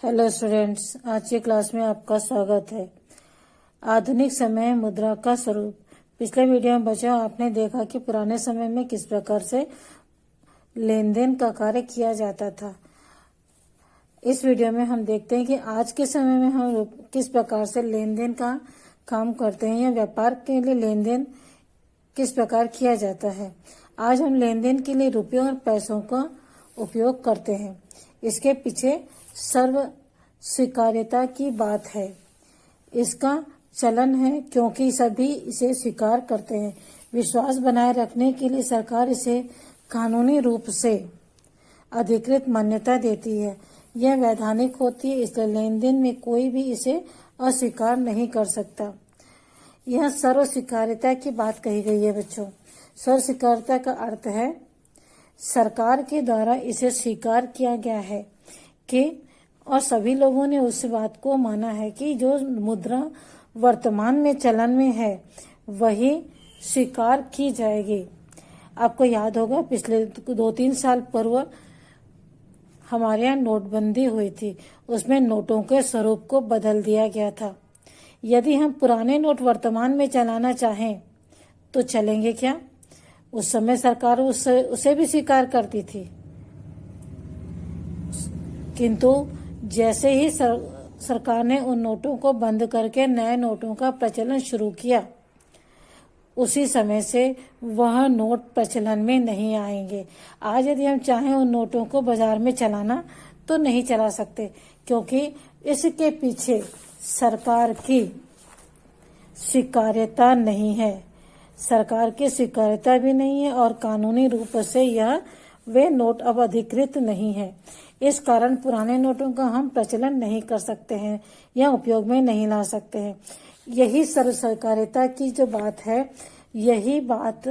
Hello students, आज की class में आपका स्वागत है। आधुनिक समय मुद्रा का स्वरूप। पिछले वीडियो में बच्चों आपने देखा कि पुराने समय में किस प्रकार से लेन देन का कार्य किया जाता था। इस वीडियो में हम देखते हैं कि आज के समय में हम किस प्रकार से लेन देन का काम करते हैं या व्यापार के लिए लेन देन किस प्रकार किया जाता है। आज हम लेन देन के लिए रुपयों और पैसों का उपयोग करते हैं। इसके पीछे सर्व स्वीकार्यता की बात है। इसका चलन है क्योंकि सभी इसे स्वीकार करते हैं। विश्वास बनाए रखने के लिए सरकार इसे कानूनी रूप से अधिकृत मान्यता देती है। यह वैधानिक होती है, इसलिए लेन देन में कोई भी इसे अस्वीकार नहीं कर सकता। यह सर्व स्वीकार्यता की बात कही गई है बच्चों। सर्व स्वीकार्यता का अर्थ है सरकार के द्वारा इसे स्वीकार किया गया है कि और सभी लोगों ने उस बात को माना है कि जो मुद्रा वर्तमान में चलन में है वही स्वीकार की जाएगी। आपको याद होगा पिछले 2-3 साल पूर्व हमारे यहाँ नोटबंदी हुई थी। उसमें नोटों के स्वरूप को बदल दिया गया था। यदि हम पुराने नोट वर्तमान में चलाना चाहें तो चलेंगे क्या? उस समय सरकार उसे भी स्वीकार करती थी, किंतु जैसे ही सरकार ने उन नोटों को बंद करके नए नोटों का प्रचलन शुरू किया, उसी समय से वह नोट प्रचलन में नहीं आएंगे। आज यदि हम चाहें उन नोटों को बाजार में चलाना तो नहीं चला सकते, क्योंकि इसके पीछे सरकार की स्वीकार्यता नहीं है। सरकार की स्वीकार्यता भी नहीं है और कानूनी रूप से वे नोट अब अधिकृत नहीं है। इस कारण पुराने नोटों का हम प्रचलन नहीं कर सकते हैं या उपयोग में नहीं ला सकते हैं। यही सर्व स्वीकार्यता की जो बात है, यही बात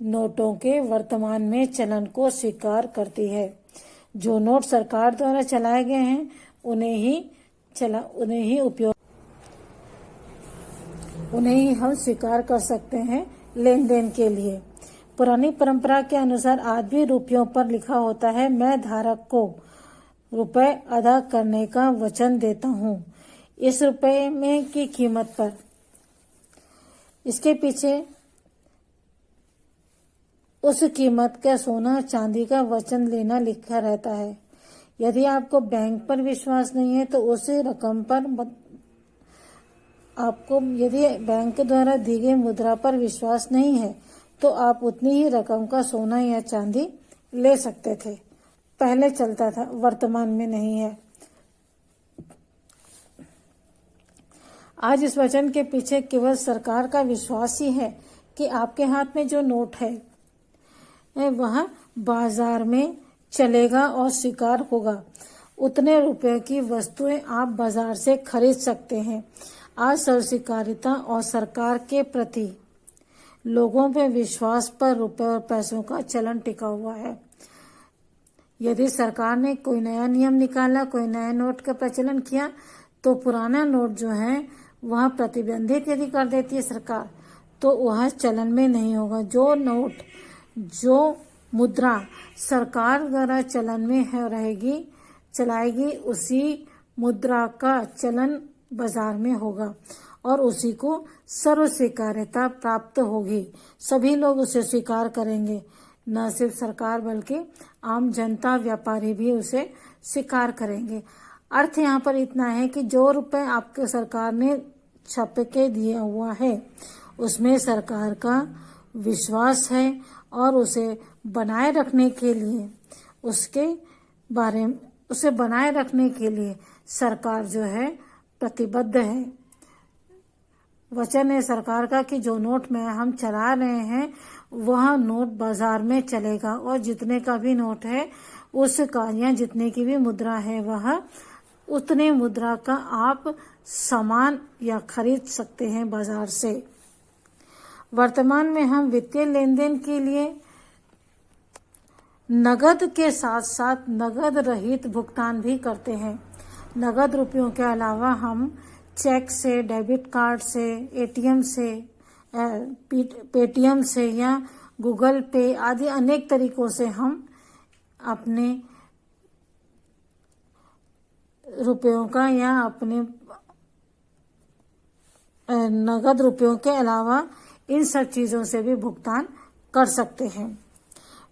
नोटों के वर्तमान में चलन को स्वीकार करती है। जो नोट सरकार द्वारा चलाए गए हैं उन्हें ही हम स्वीकार कर सकते हैं लेन देन के लिए। पुरानी परंपरा के अनुसार आज भी रुपयों पर लिखा होता है, मैं धारक को रुपए अदा करने का वचन देता हूँ इस रुपए में की कीमत पर। इसके पीछे उस कीमत का सोना चांदी का वचन लेना लिखा रहता है। यदि आपको बैंक पर विश्वास नहीं है तो उस रकम पर यदि बैंक द्वारा दी गई मुद्रा पर विश्वास नहीं है तो आप उतनी ही रकम का सोना या चांदी ले सकते थे। पहले चलता था, वर्तमान में नहीं है। आज इस वचन के पीछे केवल सरकार का विश्वास ही है कि आपके हाथ में जो नोट है वह बाजार में चलेगा और स्वीकार होगा। उतने रुपए की वस्तुएं आप बाजार से खरीद सकते हैं। आज सर्व स्वीकार्यता और सरकार के प्रति लोगों में विश्वास पर रुपए और पैसों का चलन टिका हुआ है। यदि सरकार ने कोई नया नियम निकाला, कोई नया नोट का प्रचलन किया, तो पुराना नोट जो है वह प्रतिबंधित यदि कर देती है सरकार, तो वह चलन में नहीं होगा। जो मुद्रा सरकार द्वारा चलन में चलाएगी, उसी मुद्रा का चलन बाजार में होगा और उसी को सर्व स्वीकार्यता प्राप्त होगी। सभी लोग उसे स्वीकार करेंगे, न सिर्फ सरकार बल्कि आम जनता, व्यापारी भी उसे स्वीकार करेंगे। अर्थ यहाँ पर इतना है कि जो रुपए आपके सरकार ने छाप के दिया हुआ है उसमें सरकार का विश्वास है और उसे बनाए रखने के लिए सरकार जो है प्रतिबद्ध है। वचन है सरकार का कि जो नोट में हम चला रहे हैं वह नोट बाजार में चलेगा और जितने का भी नोट है उसका या जितने की भी मुद्रा है वह उतने मुद्रा का आप सामान या खरीद सकते हैं बाजार से। वर्तमान में हम वित्तीय लेन देन के लिए नगद के साथ साथ नगद रहित भुगतान भी करते हैं। नगद रुपयों के अलावा हम चेक से, डेबिट कार्ड से, एटीएम से, पेटीएम से या गूगल पे आदि अनेक तरीकों से हम अपने रुपयों का या अपने नगद रुपयों के अलावा इन सब चीजों से भी भुगतान कर सकते हैं।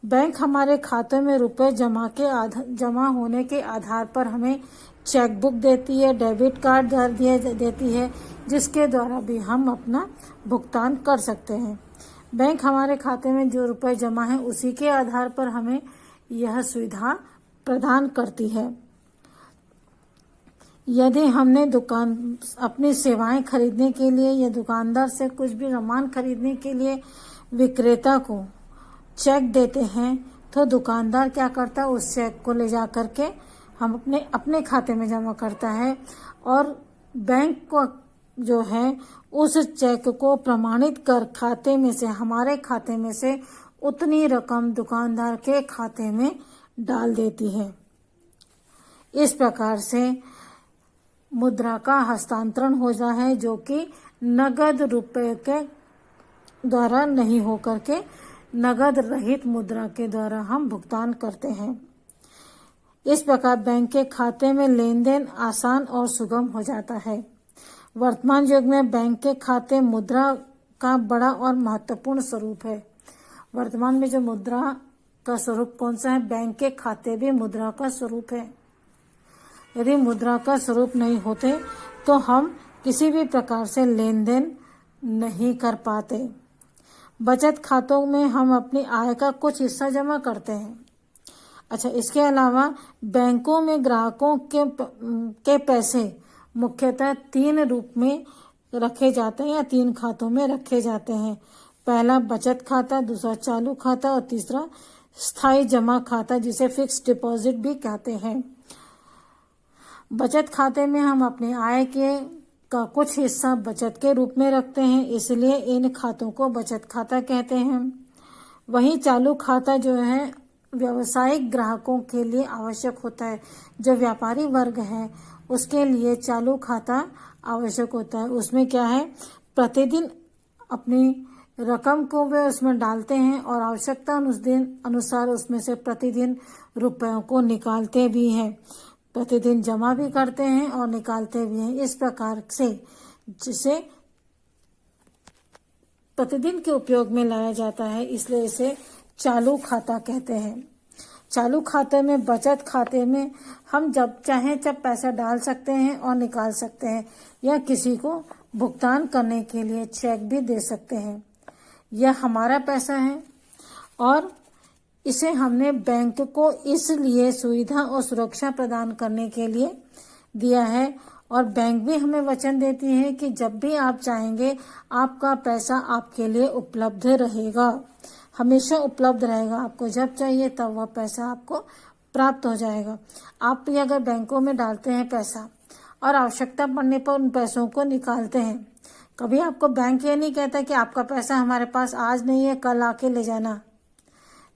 बैंक हमारे खाते में रुपए जमा होने के आधार पर हमें चेक बुक देती है, डेबिट कार्ड देती है, जिसके द्वारा भी हम अपना भुगतान कर सकते हैं। बैंक हमारे खाते में जो रुपए जमा है उसी के आधार पर हमें यह सुविधा प्रदान करती है। यदि हमने अपनी सेवाएं खरीदने के लिए या दुकानदार से कुछ भी सामान खरीदने के लिए विक्रेता को चेक देते हैं, तो दुकानदार क्या करता है, उस चेक को ले जा करके हम अपने खाते में जमा करता है और बैंक को जो है उस चेक को प्रमाणित कर खाते में से, हमारे खाते में से उतनी रकम दुकानदार के खाते में डाल देती है। इस प्रकार से मुद्रा का हस्तांतरण हो जाता है, जो कि नगद रुपए के द्वारा नहीं होकर के नगद रहित मुद्रा के द्वारा हम भुगतान करते हैं। इस प्रकार बैंक के खाते में लेन देन आसान और सुगम हो जाता है। वर्तमान युग में बैंक के खाते मुद्रा का बड़ा और महत्वपूर्ण स्वरूप है। वर्तमान में जो मुद्रा का स्वरूप कौन सा है, बैंक के खाते भी मुद्रा का स्वरूप है। यदि मुद्रा का स्वरूप नहीं होते तो हम किसी भी प्रकार से लेन देन नहीं कर पाते। बचत खातों में हम अपनी आय का कुछ हिस्सा जमा करते हैं। अच्छा, इसके अलावा बैंकों में ग्राहकों के पैसे मुख्यतः 3 रूप में रखे जाते हैं या 3 खातों में रखे जाते हैं। पहला बचत खाता, दूसरा चालू खाता और तीसरा स्थायी जमा खाता, जिसे फिक्स्ड डिपॉजिट भी कहते हैं। बचत खाते में हम अपनी आय का कुछ हिस्सा बचत के रूप में रखते हैं, इसलिए इन खातों को बचत खाता कहते हैं। वहीं चालू खाता जो है व्यावसायिक ग्राहकों के लिए आवश्यक होता है। जो व्यापारी वर्ग है उसके लिए चालू खाता आवश्यक होता है। उसमें क्या है, प्रतिदिन अपनी रकम को वे उसमें डालते हैं और आवश्यकता अनुसार उसमें से प्रतिदिन रुपयों को निकालते भी हैं, प्रतिदिन जमा भी करते हैं और निकालते भी हैं। इस प्रकार से जिसे प्रतिदिन के उपयोग में लाया जाता है, इसलिए इसे चालू खाता कहते हैं। चालू खाते में, बचत खाते में हम जब चाहें तब पैसा डाल सकते हैं और निकाल सकते हैं, या किसी को भुगतान करने के लिए चेक भी दे सकते हैं। यह हमारा पैसा है और इसे हमने बैंक को इसलिए सुविधा और सुरक्षा प्रदान करने के लिए दिया है, और बैंक भी हमें वचन देती है कि जब भी आप चाहेंगे आपका पैसा आपके लिए उपलब्ध रहेगा, हमेशा उपलब्ध रहेगा। आपको जब चाहिए तब वह पैसा आपको प्राप्त हो जाएगा। आप भी अगर बैंकों में डालते हैं पैसा और आवश्यकता पड़ने पर उन पैसों को निकालते हैं, कभी आपको बैंक ये नहीं कहता कि आपका पैसा हमारे पास आज नहीं है, कल आके ले जाना।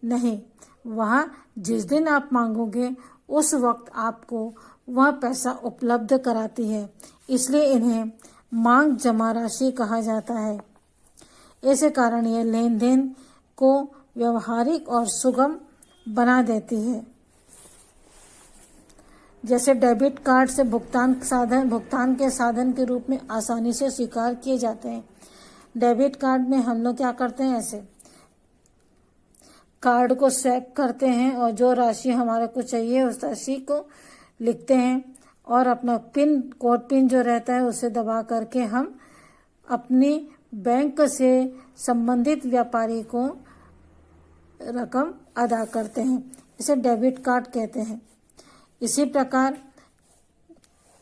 नहीं, वहाँ जिस दिन आप मांगोगे उस वक्त आपको वह पैसा उपलब्ध कराती है, इसलिए इन्हें मांग जमा राशि कहा जाता है। इसी कारण यह लेन देन को व्यवहारिक और सुगम बना देती है। जैसे डेबिट कार्ड से भुगतान के साधन के रूप में आसानी से स्वीकार किए जाते हैं। डेबिट कार्ड में हम लोग क्या करते हैं, ऐसे कार्ड को स्वैप करते हैं और जो राशि हमारे को चाहिए उस राशि को लिखते हैं और अपना कोड पिन जो रहता है उसे दबा करके हम अपनी बैंक से संबंधित व्यापारी को रकम अदा करते हैं। इसे डेबिट कार्ड कहते हैं। इसी प्रकार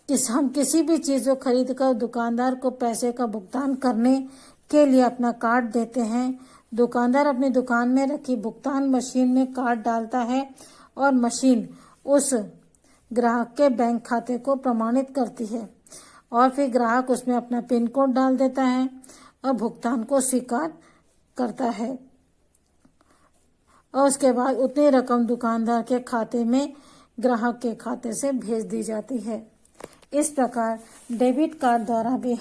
हम किसी भी चीज़ को खरीद कर दुकानदार को पैसे का भुगतान करने के लिए अपना कार्ड देते हैं। दुकानदार अपनी दुकान में रखी भुगतान मशीन में कार्ड डालता है और मशीन उस ग्राहक के बैंक खाते को प्रमाणित करती है और फिर ग्राहक उसमें अपना पिन कोड डाल देता है और भुगतान को स्वीकार करता है और उसके बाद उतनी रकम दुकानदार के खाते में ग्राहक के खाते से भेज दी जाती है। इस प्रकार डेबिट कार्ड द्वारा भी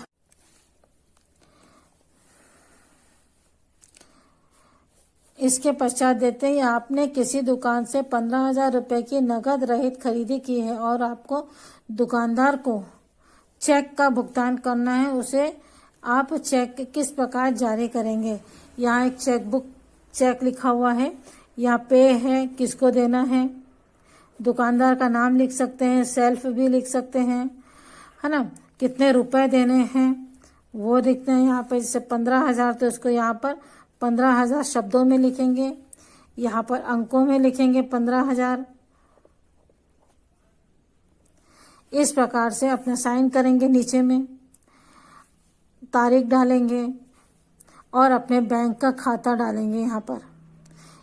इसके पश्चात देते ही आपने किसी दुकान से 15,000 रुपए की नगद रहित खरीदी की है और आपको दुकानदार को चेक का भुगतान करना है। उसे आप चेक किस प्रकार जारी करेंगे? यहाँ एक चेक लिखा हुआ है, यहाँ पे है, किसको देना है, दुकानदार का नाम लिख सकते हैं, सेल्फ भी लिख सकते हैं, है ना, कितने रुपए देने हैं वो लिखते हैं यहाँ पर। जैसे 15,000 तो उसको यहाँ पर 15,000 शब्दों में लिखेंगे, यहाँ पर अंकों में लिखेंगे 15,000। इस प्रकार से अपना साइन करेंगे, नीचे में तारीख डालेंगे और अपने बैंक का खाता डालेंगे यहाँ पर।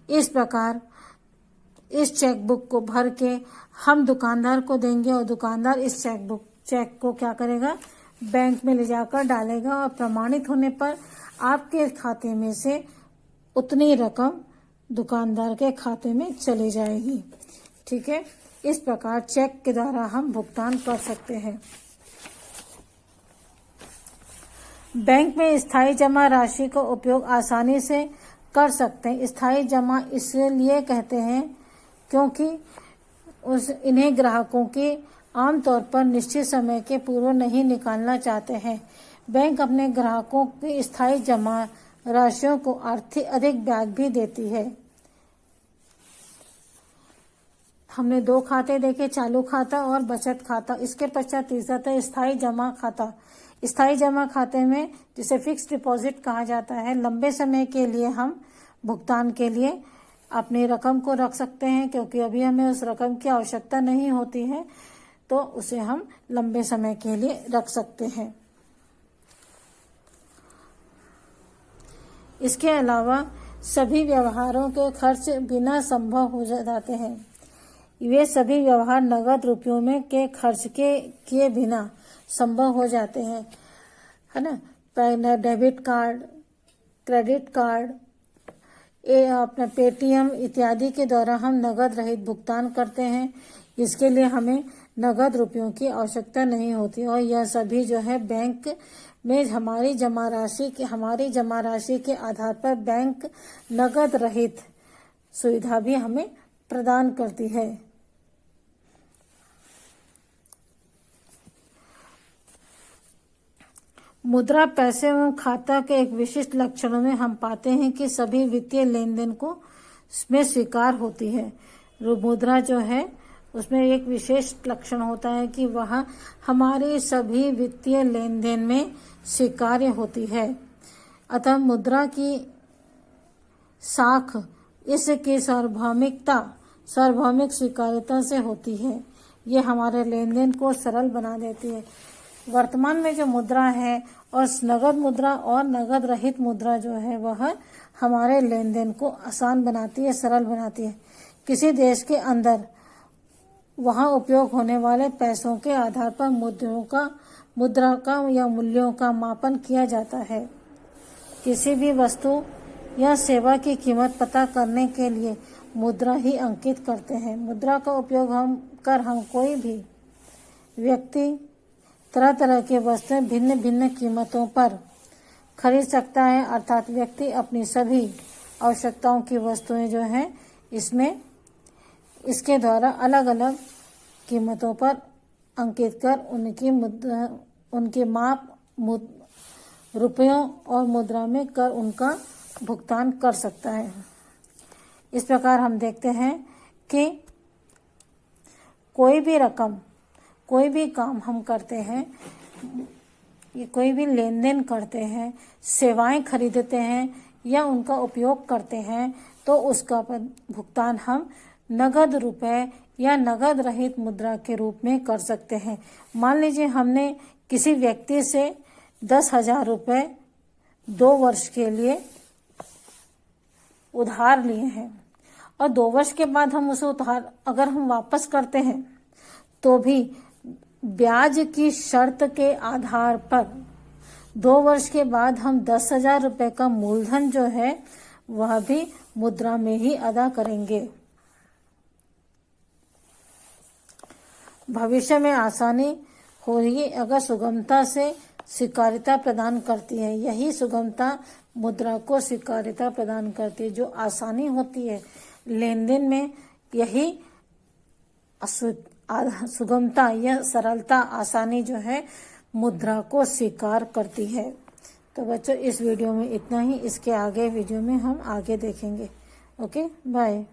इस प्रकार इस चेकबुक को भर के हम दुकानदार को देंगे और दुकानदार इस चेक को क्या करेगा, बैंक में ले जाकर डालेगा और प्रमाणित होने पर आपके खाते में से उतनी रकम दुकानदार के खाते में चली जाएगी। ठीक है, इस प्रकार चेक के द्वारा हम भुगतान कर सकते हैं। बैंक में स्थायी जमा राशि का उपयोग आसानी से कर सकते हैं। स्थायी जमा इसलिए कहते हैं क्योंकि इन्हें ग्राहकों की आमतौर पर निश्चित समय के पूर्व नहीं निकालना चाहते हैं। बैंक अपने ग्राहकों की स्थायी जमा राशियों को अधिक ब्याज भी देती है। हमने 2 खाते देखे, चालू खाता और बचत खाता। इसके पश्चात तीसरा था स्थायी जमा खाता। स्थायी जमा खाते में जिसे फिक्स डिपॉजिट कहा जाता है, लंबे समय के लिए हम भुगतान के लिए अपनी रकम को रख सकते हैं, क्योंकि अभी हमें उस रकम की आवश्यकता नहीं होती है, तो उसे हम लंबे समय के लिए रख सकते हैं। इसके अलावा सभी व्यवहारों के खर्च बिना संभव हो जाते हैं। वे सभी व्यवहार नगद रुपयों में के खर्च के किए बिना संभव हो जाते हैं, है ना। डेबिट कार्ड, क्रेडिट कार्ड, अपना पेटीएम इत्यादि के द्वारा हम नगद रहित भुगतान करते हैं। इसके लिए हमें नगद रुपयों की आवश्यकता नहीं होती और यह सभी जो है बैंक में हमारी जमा राशि के आधार पर बैंक नगद रहित सुविधा भी हमें प्रदान करती है। मुद्रा पैसे एवं खाता के एक विशिष्ट लक्षणों में हम पाते हैं कि सभी वित्तीय लेन देन को में स्वीकार होती है। मुद्रा जो है उसमें एक विशेष लक्षण होता है कि वह हमारे सभी वित्तीय लेन देन में स्वीकार्य होती है। अतः मुद्रा की साख इसकी सार्वभौमिक स्वीकार्यता से होती है। ये हमारे लेन देन को सरल बना देती है। वर्तमान में जो मुद्रा है और नगद मुद्रा और नगद रहित मुद्रा जो है वह हमारे लेन देन को आसान बनाती है, सरल बनाती है। किसी देश के अंदर वहां उपयोग होने वाले पैसों के आधार पर मुद्रा का या मूल्यों का मापन किया जाता है। किसी भी वस्तु या सेवा की कीमत पता करने के लिए मुद्रा ही अंकित करते हैं। मुद्रा का उपयोग हम कोई भी व्यक्ति तरह तरह के वस्तुएं भिन्न भिन्न कीमतों पर खरीद सकता है, अर्थात व्यक्ति अपनी सभी आवश्यकताओं की वस्तुएं जो हैं इसके द्वारा अलग अलग कीमतों पर अंकित कर उनके माप रुपयों और मुद्रा में कर उनका भुगतान कर सकता है। इस प्रकार हम देखते हैं कि कोई भी रकम, कोई भी काम हम करते हैं, ये कोई भी लेन देन करते हैं, सेवाएं खरीदते हैं या उनका उपयोग करते हैं, तो उसका भुगतान हम नगद रुपए या नगद रहित मुद्रा के रूप में कर सकते हैं। मान लीजिए हमने किसी व्यक्ति से 10,000 रुपए 2 वर्ष के लिए उधार लिए हैं और 2 वर्ष के बाद हम उसे उधार अगर हम वापस करते हैं तो भी ब्याज की शर्त के आधार पर 2 वर्ष के बाद हम 10,000 रुपए का मूलधन जो है वह भी मुद्रा में ही अदा करेंगे। भविष्य में आसानी होगी अगर सुगमता से स्वीकार्यता प्रदान करती है। यही सुगमता मुद्रा को स्वीकार्यता प्रदान करती है। जो आसानी होती है लेन देन में, यही सुगमता या सरलता, आसानी जो है मुद्रा को स्वीकार करती है। तो बच्चों इस वीडियो में इतना ही। इसके आगे वीडियो में हम आगे देखेंगे। Okay, bye.